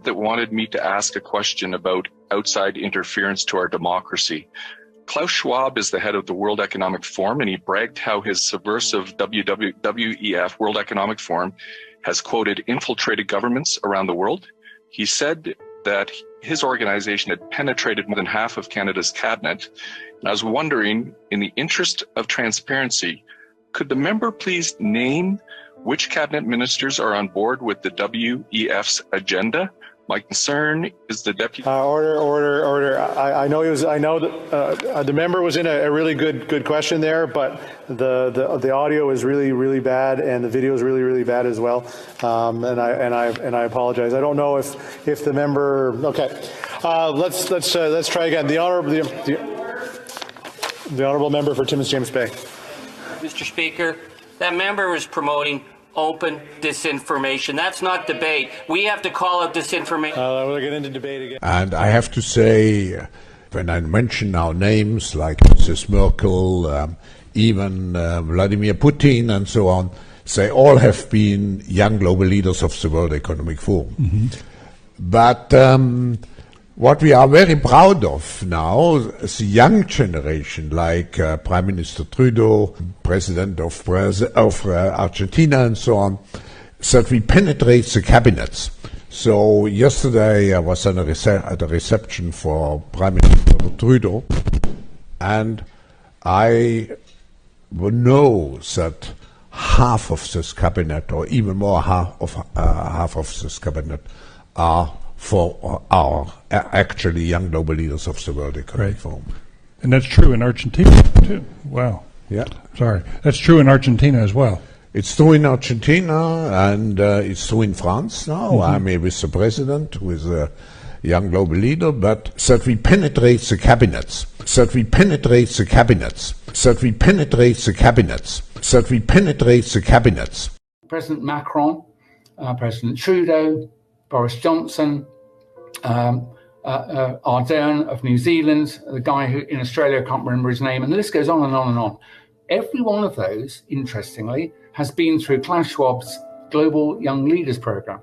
that wanted me to ask a question about outside interference to our democracy. Klaus Schwab is the head of the World Economic Forum, and he bragged how his subversive WEF, World Economic Forum, has, quoted, infiltrated governments around the world. He said that his organization had penetrated more than half of Canada's cabinet. And I was wondering, in the interest of transparency, could the member please name which cabinet ministers are on board with the WEF's agenda? My concern is the deputy. Order. I know that the member was in a really good question there, but the audio is really bad and the video is really bad as well. And I apologize. I don't know if the member. Okay, let's try again. The honourable member for Timmins James Bay. Mr. Speaker, that member is promoting open disinformation. That's not debate. We have to call out disinformation. We'll get into debate again. And I have to say, when I mention now names like Mrs. Merkel, even Vladimir Putin and so on, they all have been young global leaders of the World Economic Forum. Mm-hmm. But what we are very proud of now is the young generation, like Prime Minister Trudeau, President of Argentina and so on, that we penetrate the cabinets. So yesterday I was at a reception for Prime Minister Trudeau, and I know that half of this cabinet, or even more half of this cabinet, are for our actually young global leaders of the World Economic Forum. And that's true in Argentina, too. Wow. Yeah. Sorry. That's true in Argentina as well. It's true in Argentina, and it's true in France now. Mm-hmm. I mean, with the president, who is a young global leader, but that we penetrate the cabinets, that we penetrate the cabinets, that we penetrate the cabinets, that we penetrate the cabinets. President Macron, President Trudeau, Boris Johnson, Ardern of New Zealand, the guy who in Australia, I can't remember his name, and the list goes on and on and on. Every one of those, interestingly, has been through Klaus Schwab's Global Young Leaders Program.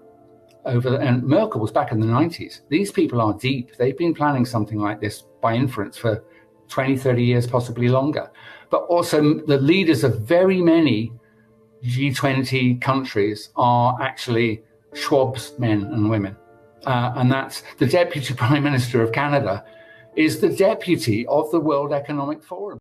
And Merkel was back in the 90s. These people are deep. They've been planning something like this by inference for 20, 30 years, possibly longer. But also the leaders of very many G20 countries are actually Schwab's men and women. And that's the Deputy Prime Minister of Canada is the deputy of the World Economic Forum.